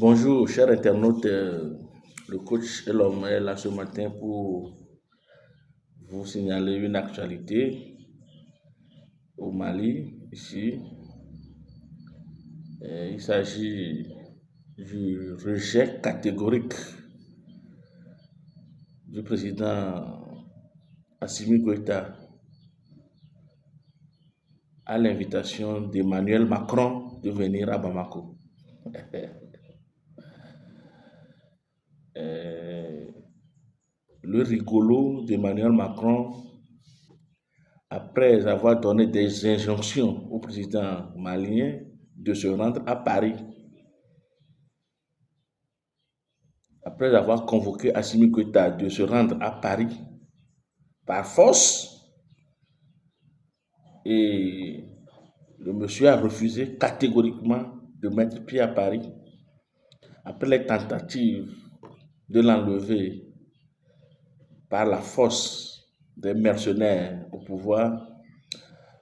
Bonjour, chers internautes. Le coach et l'homme est là ce matin pour vous signaler une actualité au Mali, ici. Il s'agit du rejet catégorique du président Assimi Goïta à l'invitation d'Emmanuel Macron de venir à Bamako. Le rigolo d'Emmanuel Macron, après avoir donné des injonctions au président malien de se rendre à Paris, après avoir convoqué Assimi Goïta de se rendre à Paris par force, et le monsieur a refusé catégoriquement de mettre pied à Paris. Après les tentatives de l'enlever par la force des mercenaires au pouvoir,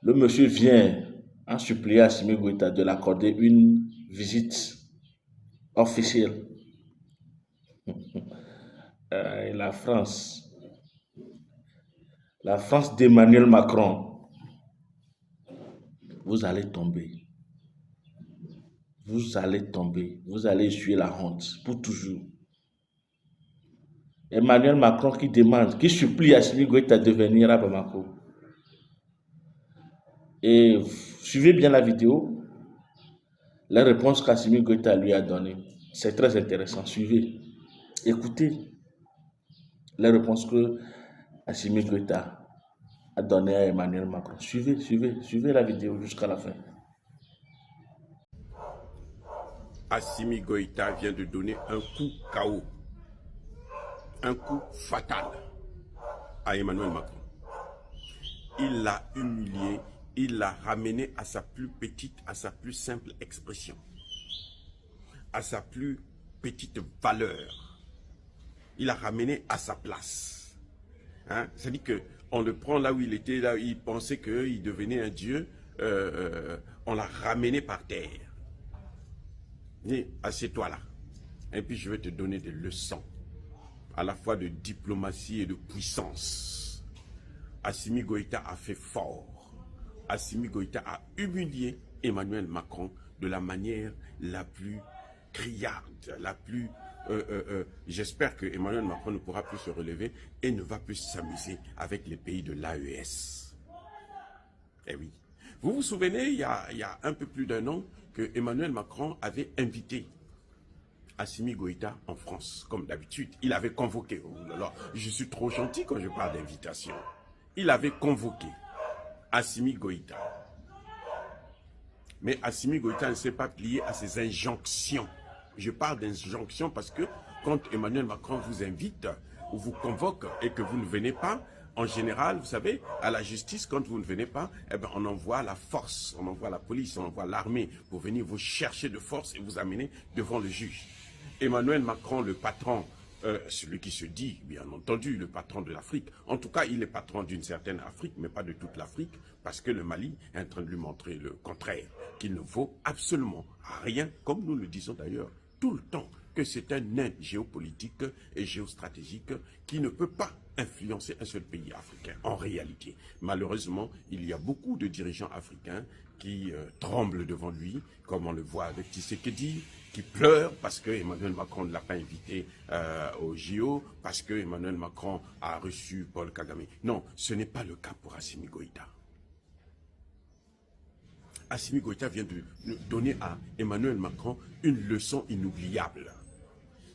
le monsieur vient en supplier Assimi Goïta de l'accorder une visite officielle. La France d'Emmanuel Macron, vous allez tomber. Vous allez tomber. Vous allez essuyer la honte pour toujours. Emmanuel Macron qui demande, qui supplie Assimi Goïta de venir à Bamako. Et suivez bien la vidéo, la réponse qu'Assimi Goïta lui a donnée. C'est très intéressant. Suivez. Écoutez les réponses que Assimi Goïta a données à Emmanuel Macron. Suivez la vidéo jusqu'à la fin. Assimi Goïta vient de donner un coup KO, un coup fatal à Emmanuel Macron. Il l'a humilié, il l'a ramené à sa plus petite, à sa plus simple expression, à sa plus petite valeur. Il l'a ramené à sa place. Hein? C'est-à-dire qu'on le prend là où il était, là où il pensait qu'il devenait un dieu, on l'a ramené par terre. Dis, assieds-toi là. Et puis je vais te donner des leçons, à la fois de diplomatie et de puissance. Assimi Goïta a fait fort. Assimi Goïta a humilié Emmanuel Macron de la manière la plus criarde, la plus... J'espère que Emmanuel Macron ne pourra plus se relever et ne va plus s'amuser avec les pays de l'AES. Eh oui. Vous vous souvenez, il y a un peu plus d'un an, que Emmanuel Macron avait invité Assimi Goïta en France, comme d'habitude. Il avait convoqué. Oh là là, je suis trop gentil quand je parle d'invitation. Il avait convoqué Assimi Goïta. Mais Assimi Goïta ne s'est pas plié à ses injonctions. Je parle d'injonctions parce que quand Emmanuel Macron vous invite ou vous convoque et que vous ne venez pas, en général, vous savez, à la justice, quand vous ne venez pas, eh ben, on envoie la force, on envoie la police, on envoie l'armée pour venir vous chercher de force et vous amener devant le juge. Emmanuel Macron, le patron, celui qui se dit, bien entendu, le patron de l'Afrique, en tout cas, il est patron d'une certaine Afrique, mais pas de toute l'Afrique, parce que le Mali est en train de lui montrer le contraire, qu'il ne vaut absolument rien, comme nous le disons d'ailleurs tout le temps, que c'est un nain géopolitique et géostratégique qui ne peut pas influencer un seul pays africain, en réalité. Malheureusement, il y a beaucoup de dirigeants africains qui tremblent devant lui, comme on le voit avec Tshisekedi, qui pleure parce que Emmanuel Macron ne l'a pas invité au JO, parce que Emmanuel Macron a reçu Paul Kagame. Non, ce n'est pas le cas pour Assimi Goïta. Assimi Goïta vient de donner à Emmanuel Macron une leçon inoubliable.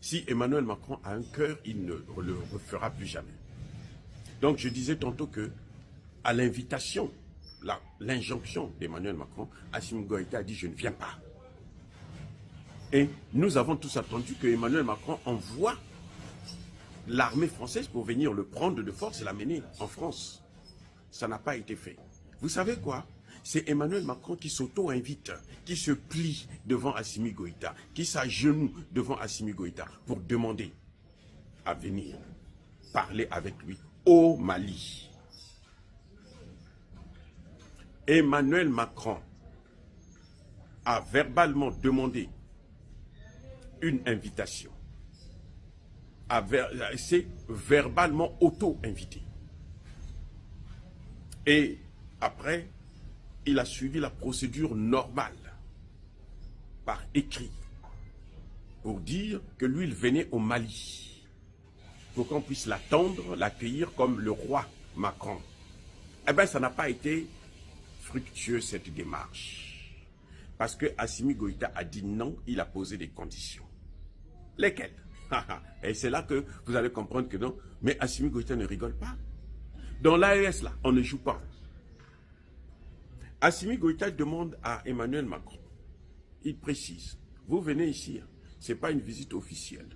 Si Emmanuel Macron a un cœur, il ne le refera plus jamais. Donc je disais tantôt que, à l'invitation, l'injonction d'Emmanuel Macron, Assimi Goïta a dit « je ne viens pas ». Et nous avons tous attendu que Emmanuel Macron envoie l'armée française pour venir le prendre de force et l'amener en France. Ça n'a pas été fait. Vous savez quoi? C'est Emmanuel Macron qui s'auto-invite, qui se plie devant Assimi Goïta, qui s'agenouille devant Assimi Goïta pour demander à venir parler avec lui au Mali. Emmanuel Macron a verbalement demandé une invitation. C'est verbalement auto-invité. Et après, il a suivi la procédure normale, par écrit, pour dire que lui, il venait au Mali, pour qu'on puisse l'attendre, l'accueillir comme le roi Macron. Eh bien, ça n'a pas été fructueux, cette démarche. Parce que Assimi Goïta a dit non, il a posé des conditions. Lesquelles? Et c'est là que vous allez comprendre que non, mais Assimi Goïta ne rigole pas. Dans l'AES, là, on ne joue pas. Assimi Goïta demande à Emmanuel Macron, il précise, vous venez ici, ce n'est pas une visite officielle.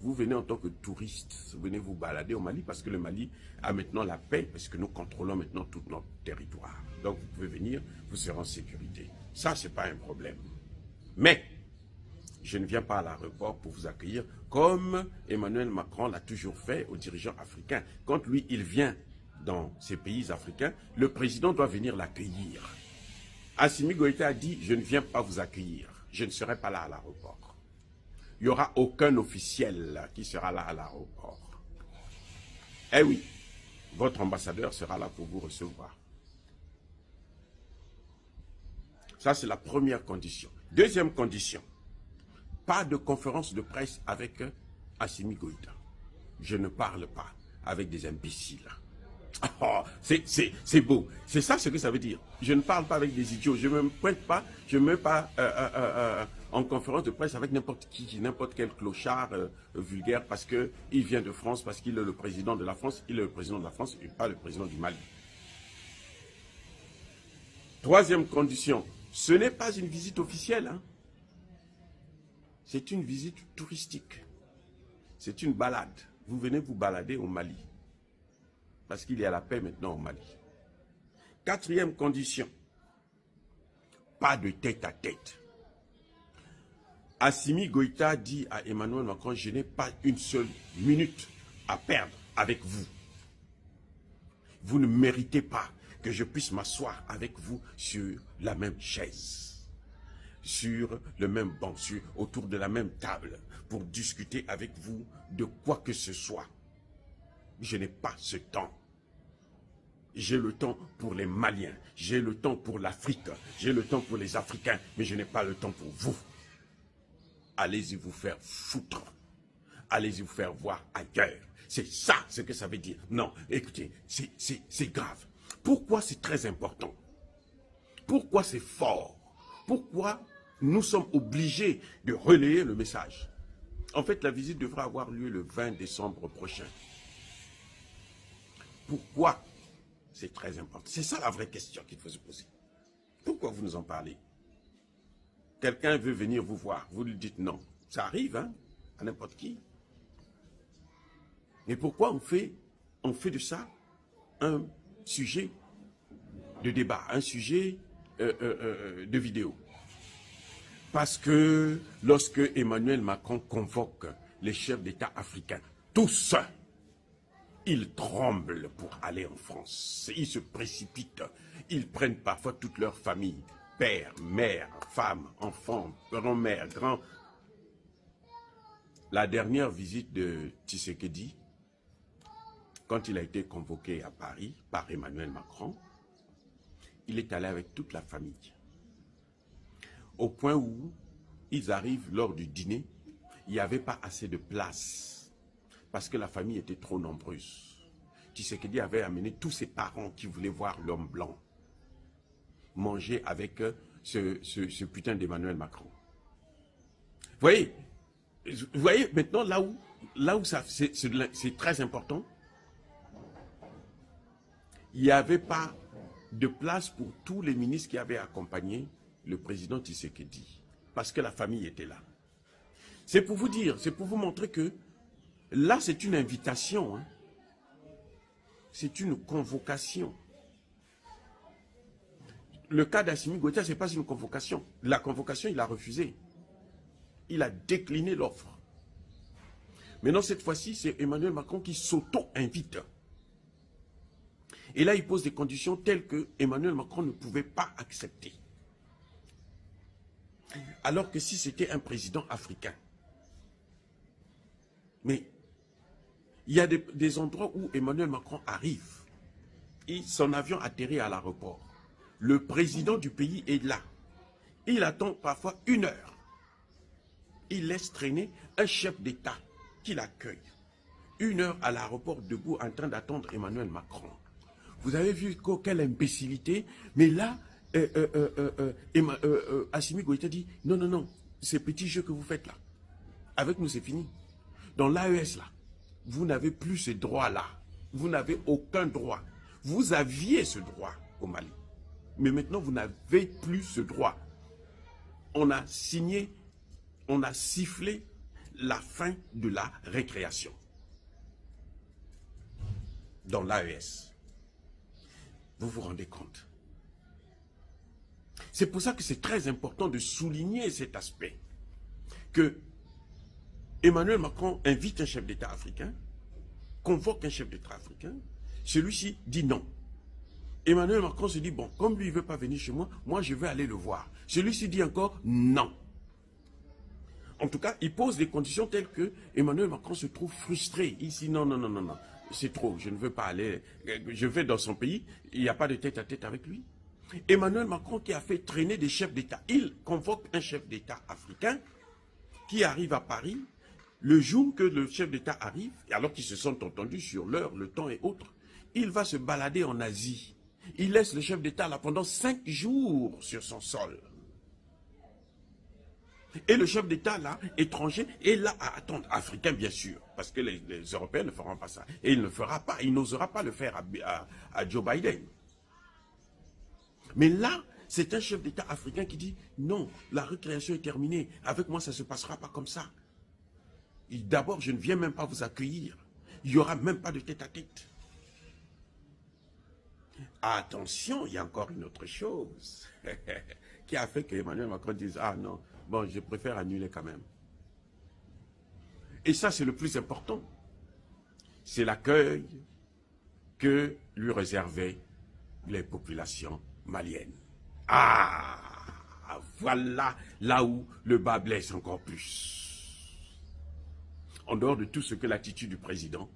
Vous venez en tant que touriste, vous venez vous balader au Mali parce que le Mali a maintenant la paix, parce que nous contrôlons maintenant tout notre territoire. Donc vous pouvez venir, vous serez en sécurité. Ça, ce n'est pas un problème. Mais, je ne viens pas à l'aéroport pour vous accueillir comme Emmanuel Macron l'a toujours fait aux dirigeants africains. Quand lui, il vient dans ces pays africains, le président doit venir l'accueillir. Assimi Goïta a dit, je ne viens pas vous accueillir, je ne serai pas là à l'aéroport. Il n'y aura aucun officiel qui sera là à l'aéroport. Eh oui, votre ambassadeur sera là pour vous recevoir. Ça, c'est la première condition. Deuxième condition, pas de conférence de presse avec Assimi Goïta. Je ne parle pas avec des imbéciles. Oh, c'est beau. C'est ça ce que ça veut dire. Je ne parle pas avec des idiots. Je ne me pointe pas, je ne me mets pas en conférence de presse avec n'importe qui, n'importe quel clochard vulgaire parce qu'il vient de France, parce qu'il est le président de la France. Il est le président de la France et pas le président du Mali. Troisième condition, ce n'est pas une visite officielle. Hein. C'est une visite touristique. C'est une balade. Vous venez vous balader au Mali. Parce qu'il y a la paix maintenant au Mali. Quatrième condition, pas de tête-à-tête. Assimi Goïta dit à Emmanuel Macron, je n'ai pas une seule minute à perdre avec vous. Vous ne méritez pas que je puisse m'asseoir avec vous sur la même chaise, sur le même banc, autour de la même table, pour discuter avec vous de quoi que ce soit. Je n'ai pas ce temps. J'ai le temps pour les Maliens, j'ai le temps pour l'Afrique, j'ai le temps pour les Africains, mais je n'ai pas le temps pour vous. Allez-y vous faire foutre. Allez-y vous faire voir ailleurs. C'est ça ce que ça veut dire. Non, écoutez, c'est grave. Pourquoi c'est très important? Pourquoi c'est fort? Pourquoi nous sommes obligés de relayer le message? En fait, la visite devra avoir lieu le 20 décembre prochain. Pourquoi c'est très important? C'est ça la vraie question qu'il faut se poser. Pourquoi vous nous en parlez? Quelqu'un veut venir vous voir, vous lui dites non. Ça arrive, hein, à n'importe qui. Mais pourquoi on fait de ça un sujet de débat, un sujet de vidéo? Parce que lorsque Emmanuel Macron convoque les chefs d'État africains, tous, ils tremblent pour aller en France. Ils se précipitent. Ils prennent parfois toute leur famille. Père, mère, femme, enfant, grand-mère, grand... La dernière visite de Tshisekedi, quand il a été convoqué à Paris par Emmanuel Macron, il est allé avec toute la famille. Au point où ils arrivent lors du dîner, il n'y avait pas assez de place parce que la famille était trop nombreuse. Tshisekedi avait amené tous ses parents qui voulaient voir l'homme blanc manger avec ce putain d'Emmanuel Macron. Vous voyez maintenant là où c'est très important, il n'y avait pas de place pour tous les ministres qui avaient accompagné le président Tshisekedi, parce que la famille était là. C'est pour vous dire, c'est pour vous montrer que là c'est une invitation, hein. C'est une convocation. Le cas d'Assimi Goïta, ce n'est pas une convocation. La convocation, il a refusé. Il a décliné l'offre. Maintenant, cette fois-ci, c'est Emmanuel Macron qui s'auto-invite. Et là, il pose des conditions telles que Emmanuel Macron ne pouvait pas accepter. Alors que si c'était un président africain. Mais il y a des endroits où Emmanuel Macron arrive. Et son avion atterrit à l'aéroport. Le président du pays est là. Il attend parfois 1 heure. Il laisse traîner un chef d'État qui l'accueille. 1 heure à l'aéroport debout en train d'attendre Emmanuel Macron. Vous avez vu quelle imbécilité. Mais là, Assimi Goïta dit, non, non, non, ces petits jeux que vous faites là, avec nous c'est fini. Dans l'AES là, vous n'avez plus ce droit-là. Vous n'avez aucun droit. Vous aviez ce droit au Mali. Mais maintenant, vous n'avez plus ce droit. On a signé, on a sifflé la fin de la récréation. Dans l'AES. Vous vous rendez compte? C'est pour ça que c'est très important de souligner cet aspect. Que Emmanuel Macron invite un chef d'État africain, convoque un chef d'État africain, celui-ci dit non. Emmanuel Macron se dit, bon, comme lui, il ne veut pas venir chez moi, moi, je vais aller le voir. Celui-ci dit encore non. En tout cas, il pose des conditions telles que Emmanuel Macron se trouve frustré. Il dit, non, non, non, non, non, c'est trop, je ne veux pas aller. Je vais dans son pays, il n'y a pas de tête-à-tête avec lui. Emmanuel Macron qui a fait traîner des chefs d'État, il convoque un chef d'État africain qui arrive à Paris. Le jour que le chef d'État arrive, alors qu'ils se sont entendus sur l'heure, le temps et autres, il va se balader en Asie. Il laisse le chef d'État là pendant 5 jours sur son sol. Et le chef d'État là, étranger, est là à attendre. Africain bien sûr, parce que les Européens ne feront pas ça. Et il ne fera pas, il n'osera pas le faire à Joe Biden. Mais là, c'est un chef d'État africain qui dit, non, la récréation est terminée. Avec moi, ça ne se passera pas comme ça. D'abord, je ne viens même pas vous accueillir. Il n'y aura même pas de tête-à-tête. Attention, il y a encore une autre chose qui a fait que Emmanuel Macron dise, ah non, bon, je préfère annuler quand même. Et ça, c'est le plus important. C'est l'accueil que lui réservaient les populations maliennes. Ah, voilà là où le bas blesse encore plus. En dehors de tout ce que l'attitude du président,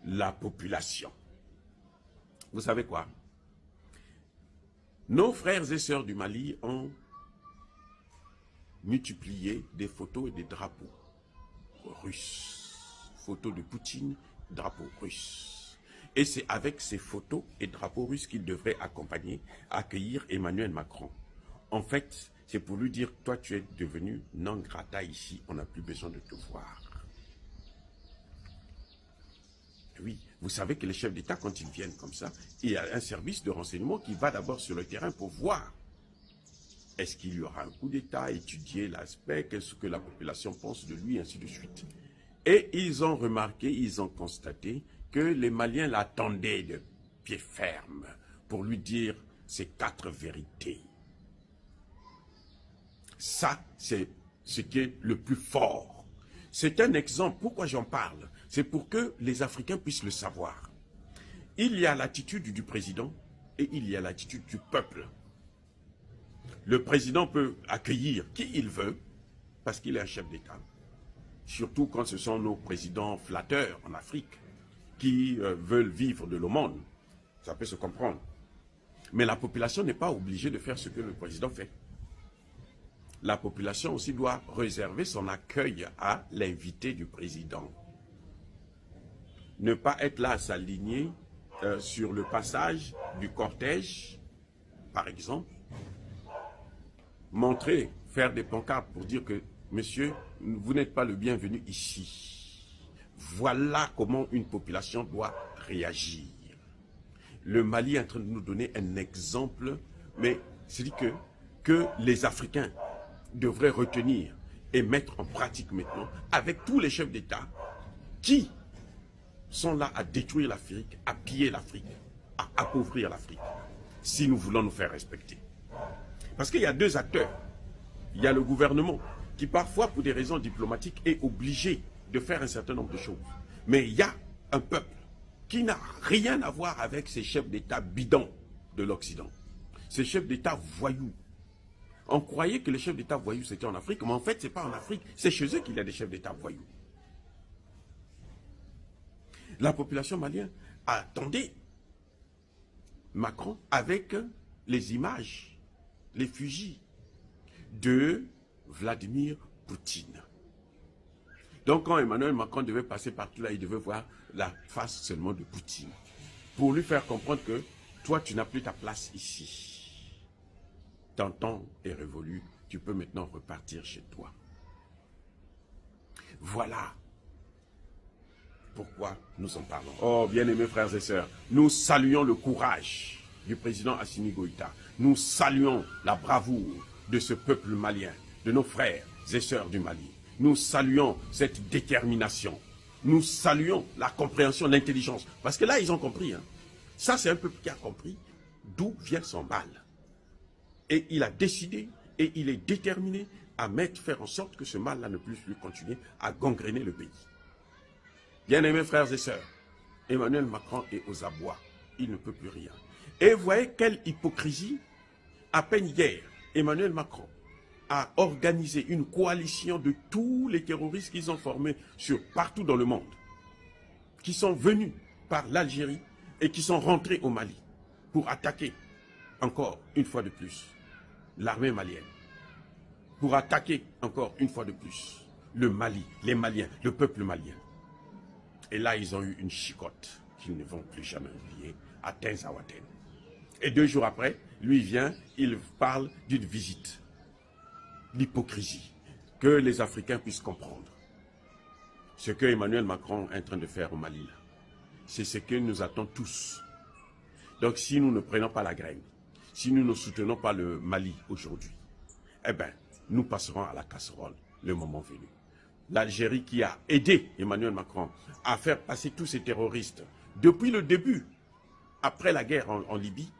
la population. Vous savez quoi? Nos frères et sœurs du Mali ont multiplié des photos et des drapeaux russes. Photos de Poutine, drapeaux russes. Et c'est avec ces photos et drapeaux russes qu'ils devraient accueillir Emmanuel Macron. En fait, c'est pour lui dire, toi tu es devenu non grata ici, on n'a plus besoin de te voir. Oui, vous savez que les chefs d'État, quand ils viennent comme ça, il y a un service de renseignement qui va d'abord sur le terrain pour voir. Est-ce qu'il y aura un coup d'État, étudier l'aspect, qu'est-ce que la population pense de lui, ainsi de suite. Et ils ont remarqué, ils ont constaté que les Maliens l'attendaient de pied ferme pour lui dire ces 4 vérités. Ça, c'est ce qui est le plus fort. C'est un exemple. Pourquoi j'en parle? C'est pour que les Africains puissent le savoir. Il y a l'attitude du président et il y a l'attitude du peuple. Le président peut accueillir qui il veut parce qu'il est un chef d'État. Surtout quand ce sont nos présidents flatteurs en Afrique qui veulent vivre de l'aumône. Ça peut se comprendre. Mais la population n'est pas obligée de faire ce que le président fait. La population aussi doit réserver son accueil à l'invité du président. Ne pas être là à s'aligner sur le passage du cortège, par exemple. Montrer, faire des pancartes pour dire que, monsieur, vous n'êtes pas le bienvenu ici. Voilà comment une population doit réagir. Le Mali est en train de nous donner un exemple, mais c'est dit que les Africains devraient retenir et mettre en pratique maintenant avec tous les chefs d'État qui sont là à détruire l'Afrique, à piller l'Afrique, à appauvrir l'Afrique, si nous voulons nous faire respecter. Parce qu'il y a 2 acteurs. Il y a le gouvernement qui parfois, pour des raisons diplomatiques, est obligé de faire un certain nombre de choses. Mais il y a un peuple qui n'a rien à voir avec ces chefs d'État bidons de l'Occident. Ces chefs d'État voyous, On croyait que les chefs d'État voyous c'était en Afrique, mais en fait, ce n'est pas en Afrique, c'est chez eux qu'il y a des chefs d'État voyous. La population malienne attendait Macron avec les images, les fusils de Vladimir Poutine. Donc quand Emmanuel Macron devait passer partout là, il devait voir la face seulement de Poutine. Pour lui faire comprendre que toi, tu n'as plus ta place ici. Ton temps est révolu, tu peux maintenant repartir chez toi. Voilà pourquoi nous en parlons. Oh, bien-aimés frères et sœurs, nous saluons le courage du président Assimi Goïta. Nous saluons la bravoure de ce peuple malien, de nos frères et sœurs du Mali. Nous saluons cette détermination. Nous saluons la compréhension, l'intelligence. Parce que là, ils ont compris. Hein. Ça, c'est un peuple qui a compris d'où vient son mal. Et il a décidé et il est déterminé à faire en sorte que ce mal-là ne puisse plus continuer à gangréner le pays. Bien-aimés frères et sœurs, Emmanuel Macron est aux abois. Il ne peut plus rien. Et vous voyez quelle hypocrisie. À peine hier, Emmanuel Macron a organisé une coalition de tous les terroristes qu'ils ont formés partout dans le monde, qui sont venus par l'Algérie et qui sont rentrés au Mali pour attaquer encore une fois de plus l'armée malienne, pour attaquer encore une fois de plus le Mali, les Maliens, le peuple malien. Et là, ils ont eu une chicotte qu'ils ne vont plus jamais oublier à Tinzaouaten. Et 2 jours après, lui vient, il parle d'une visite. L'hypocrisie. Que les Africains puissent comprendre. Ce que Emmanuel Macron est en train de faire au Mali, c'est ce que nous attendons tous. Donc si nous ne prenons pas la graine, si nous ne soutenons pas le Mali aujourd'hui, eh bien, nous passerons à la casserole le moment venu. L'Algérie qui a aidé Emmanuel Macron à faire passer tous ces terroristes depuis le début, après la guerre en Libye,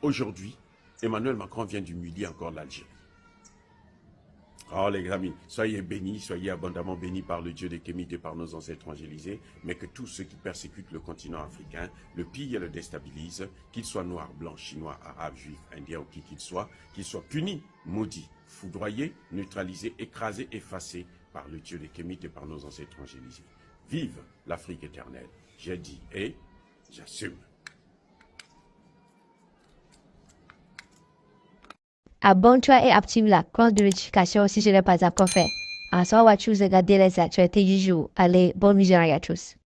aujourd'hui, Emmanuel Macron vient d'humilier encore l'Algérie. Oh les amis, soyez bénis, soyez abondamment bénis par le Dieu des Kémites et par nos ancêtres évangélisés, mais que tous ceux qui persécutent le continent africain, le pillent et le déstabilisent, qu'ils soient noirs, blancs, chinois, arabes, juifs, indiens ou qui qu'ils soient punis, maudits, foudroyés, neutralisés, écrasés, effacés par le Dieu des Kémites et par nos ancêtres évangélisés. Vive l'Afrique éternelle, j'ai dit et j'assume. Abonne-toi et active la cloche de notification si je n'ai pas encore fait. En soit, tu regarder les actualités du jour. Allez, bonne vision à tous.